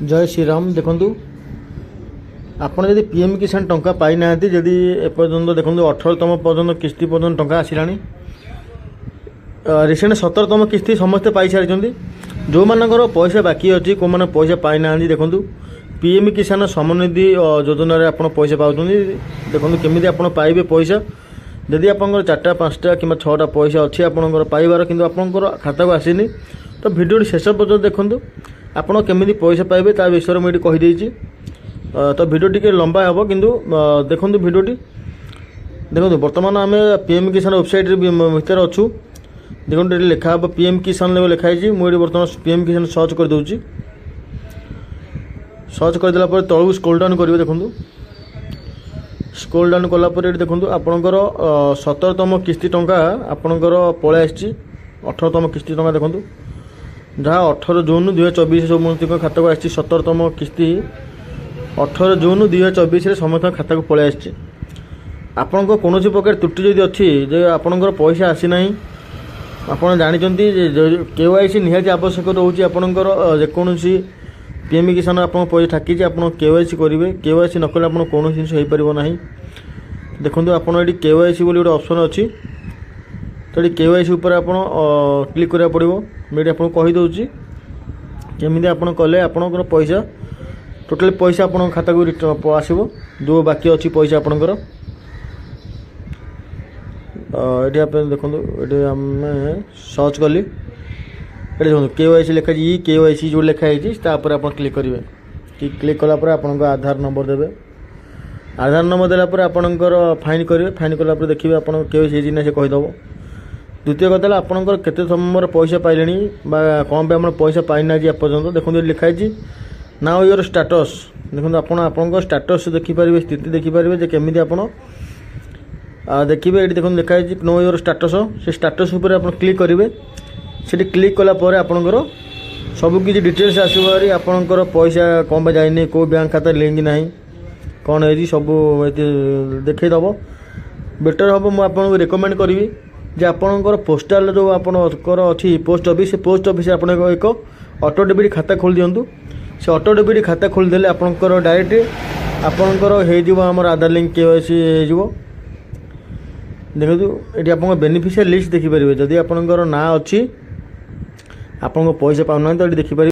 जय श्रीराम। देखु आपड़ जब पीएम किसान टंका पाई ना जदि एपर्तंत देखो 18तम पर्यटन किस्ती पर्यटन टंका आसला रिसेंट 17तम किस्ती समस्ते पाई सारी जो मानकर पैसा बाकी अच्छी कौ मैंने पैसा पाई ना देखो पीएम किसान समनिधि योजन आप पैसा पाँच देखो केमी आप पाइबे पैसा जदि आप 4टा 5टा कि 6टा पैसा अच्छी आपंकर पाइबार कि आपंकर खाता को आसनी तो भिडियो शेष पर्यटन देखूँ आपड़ केमी पैसा पाइबे ता विषय में कहीदे तो भिडियो टी लंबा हे कि देखो भिडियोटी देखो बर्तमान आम पीएम किसान वेबसाइट भितर अच्छू देखो ये लिखा हे पीएम किसान लिखाई मुझे बर्तमान पीएम किसान सर्च कर दूसरी सर्च करदेला तलू स्क्रोल डाउन करेंगे देखो स्क्रोल डाउन कलापर ये देखो आपणकर 17तम किस्ती टंका आपणकर पलि आसी 18तम किस्ती टंका देखो जहाँ 18 जून 2024 समस्त खाता को आसी 17तम किस्ती 18 जून 2024 समस्त खाता को पलि आसी आपण को कौन प्रकार त्रुटि जदि अच्छी जे आपणकर पैसा आसी ना आप जानते केवाईसी निहाती आवश्यक रोचे आपणकर जेकोसी पीएम किसान आप पैसा ठाकी आप केवाईसी करेंगे केवाईसी नकले आप कौन जिन हो पार ना देखो आपड़ ये केवाईसी गोटे ऑप्शन अच्छी तो ये केवाईसी उपर आप क्लिक करा पड़ो मुझे आपको कहीदे केमी आप कले आपंकर पैसा टोटाल पैसा आप खाता को आसो जो बाकी अच्छी पैसा आपंकर ये आप देखो ये आम सर्च कली ये देखो केवाईसी लिखा ई केवाईसी जो लिखाई तापर आप क्लिक करेंगे क्लिक कलापर आपंकर आधार नंबर देवे आधार नंबर देलापर आपंकर फाइन करेंगे फाइन कलापर देखिए आप केवाईसी ना से कहीदेव द्वितीय कथा आपंकर केते समय पैसा पाइले कौन पे पैसा पाइना एपर्तंत देखो लिखाई नाउ योर स्टाटस देखो आप स्टाटस देखिपारे स्थिति देखिपारे केमी आप देखिए ये देखो लिखाई नो योर स्टाटस से स्टाटस उपर आप क्लिक करेंगे से क्लिक कलापर आपंकर सबकि डिटेल्स आसबारी आपंकर पैसा कौन पे जाए कौ बैंक खाता लिंक ना कौन है सब देखईदब बेटर हम मुझे रिकमेंड करी जे आपंकर पोस्टाल जो आपंकर अच्छी पोस्ट ऑफिस पोस्ट ऑफिस आप एक ऑटो डेबिट खाता खोल दिंतु से ऑटो डेबिट खाता खोलीदे आपंकर डायरेक्ट आपंकर होमर आधार लिंक केवाईसी हो देखो ये आप बेनिफिशियल लिस्ट देखिपारे जदि आपंकर ना अच्छी आपको पैसा पाऊना तो ये देखिपारे।